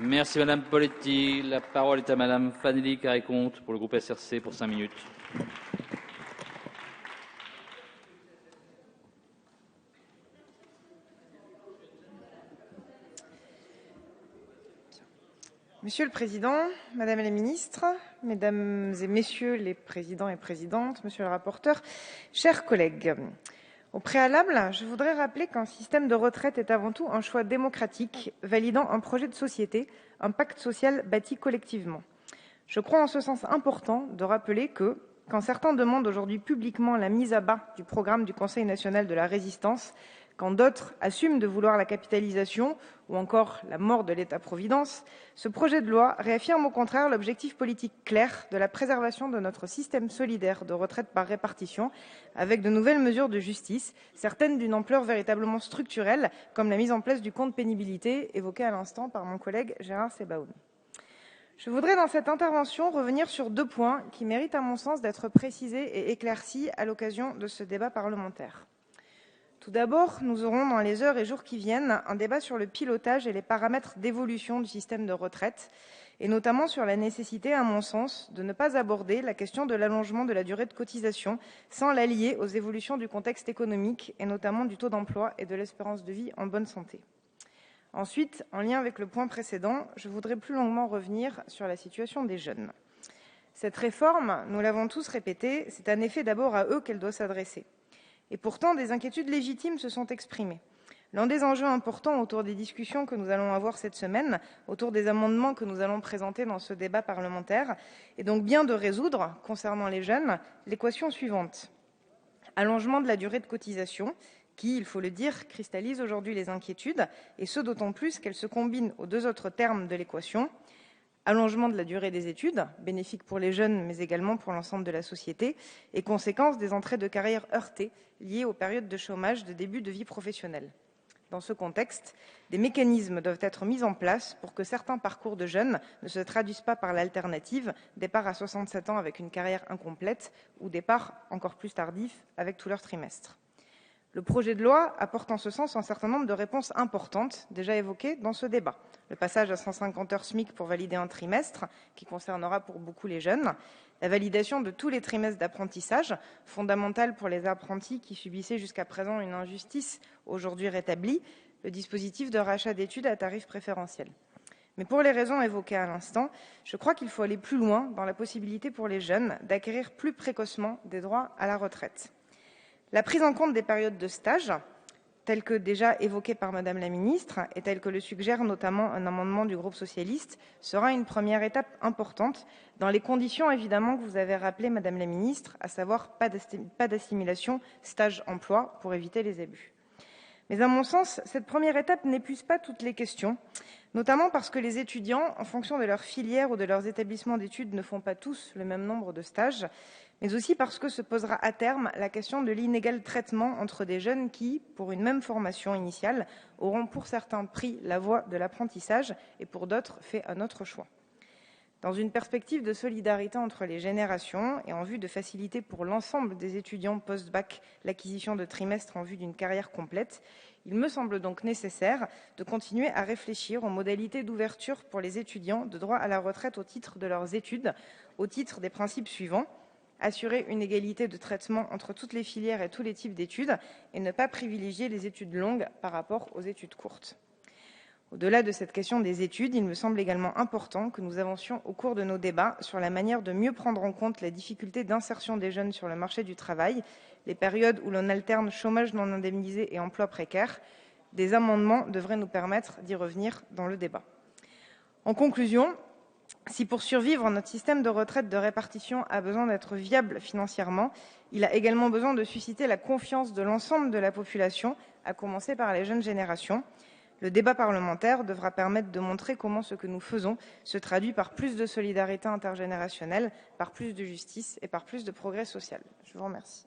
Merci Madame Poletti. La parole est à Madame Fanny Carré-Comte pour le groupe SRC pour 5 minutes. Monsieur le Président, Madame la Ministre, Mesdames et Messieurs les Présidents et Présidentes, Monsieur le rapporteur, chers collègues, au préalable, je voudrais rappeler qu'un système de retraite est avant tout un choix démocratique validant un projet de société, un pacte social bâti collectivement. Je crois en ce sens important de rappeler que, quand certains demandent aujourd'hui publiquement la mise à bas du programme du Conseil national de la résistance, quand d'autres assument de vouloir la capitalisation ou encore la mort de l'État-providence, ce projet de loi réaffirme au contraire l'objectif politique clair de la préservation de notre système solidaire de retraite par répartition, avec de nouvelles mesures de justice, certaines d'une ampleur véritablement structurelle, comme la mise en place du compte pénibilité, évoqué à l'instant par mon collègue Gérard Sebaoun. Je voudrais dans cette intervention revenir sur 2 points qui méritent à mon sens d'être précisés et éclaircis à l'occasion de ce débat parlementaire. Tout d'abord, nous aurons dans les heures et jours qui viennent un débat sur le pilotage et les paramètres d'évolution du système de retraite, et notamment sur la nécessité, à mon sens, de ne pas aborder la question de l'allongement de la durée de cotisation sans la lier aux évolutions du contexte économique, et notamment du taux d'emploi et de l'espérance de vie en bonne santé. Ensuite, en lien avec le point précédent, je voudrais plus longuement revenir sur la situation des jeunes. Cette réforme, nous l'avons tous répété, c'est en effet d'abord à eux qu'elle doit s'adresser. Et pourtant, des inquiétudes légitimes se sont exprimées. L'un des enjeux importants autour des discussions que nous allons avoir cette semaine, autour des amendements que nous allons présenter dans ce débat parlementaire, est donc bien de résoudre, concernant les jeunes, l'équation suivante. Allongement de la durée de cotisation, qui, il faut le dire, cristallise aujourd'hui les inquiétudes, et ce d'autant plus qu'elle se combine aux 2 autres termes de l'équation. Allongement de la durée des études, bénéfique pour les jeunes, mais également pour l'ensemble de la société, et conséquence des entrées de carrière heurtées liées aux périodes de chômage de début de vie professionnelle. Dans ce contexte, des mécanismes doivent être mis en place pour que certains parcours de jeunes ne se traduisent pas par l'alternative, départ à 67 ans avec une carrière incomplète ou départ encore plus tardif avec tout leur trimestre. Le projet de loi apporte en ce sens un certain nombre de réponses importantes, déjà évoquées dans ce débat. Le passage à 150 heures SMIC pour valider un trimestre, qui concernera pour beaucoup les jeunes. La validation de tous les trimestres d'apprentissage, fondamentale pour les apprentis qui subissaient jusqu'à présent une injustice, aujourd'hui rétablie. Le dispositif de rachat d'études à tarif préférentiel. Mais pour les raisons évoquées à l'instant, je crois qu'il faut aller plus loin dans la possibilité pour les jeunes d'acquérir plus précocement des droits à la retraite. La prise en compte des périodes de stage, telle que déjà évoquée par Madame la Ministre et telle que le suggère notamment un amendement du groupe socialiste, sera une première étape importante dans les conditions évidemment que vous avez rappelées, Madame la Ministre, à savoir pas d'assimilation stage-emploi pour éviter les abus. Mais à mon sens, cette première étape n'épuise pas toutes les questions, notamment parce que les étudiants, en fonction de leur filière ou de leurs établissements d'études, ne font pas tous le même nombre de stages, mais aussi parce que se posera à terme la question de l'inégal traitement entre des jeunes qui, pour une même formation initiale, auront pour certains pris la voie de l'apprentissage et pour d'autres fait un autre choix. Dans une perspective de solidarité entre les générations et en vue de faciliter pour l'ensemble des étudiants post-bac l'acquisition de trimestres en vue d'une carrière complète, il me semble donc nécessaire de continuer à réfléchir aux modalités d'ouverture pour les étudiants de droit à la retraite au titre de leurs études, au titre des principes suivants: assurer une égalité de traitement entre toutes les filières et tous les types d'études et ne pas privilégier les études longues par rapport aux études courtes. Au-delà de cette question des études, il me semble également important que nous avancions au cours de nos débats sur la manière de mieux prendre en compte la difficulté d'insertion des jeunes sur le marché du travail, les périodes où l'on alterne chômage non indemnisé et emploi précaire. Des amendements devraient nous permettre d'y revenir dans le débat. En conclusion, si pour survivre, notre système de retraite de répartition a besoin d'être viable financièrement, il a également besoin de susciter la confiance de l'ensemble de la population, à commencer par les jeunes générations. Le débat parlementaire devra permettre de montrer comment ce que nous faisons se traduit par plus de solidarité intergénérationnelle, par plus de justice et par plus de progrès social. Je vous remercie.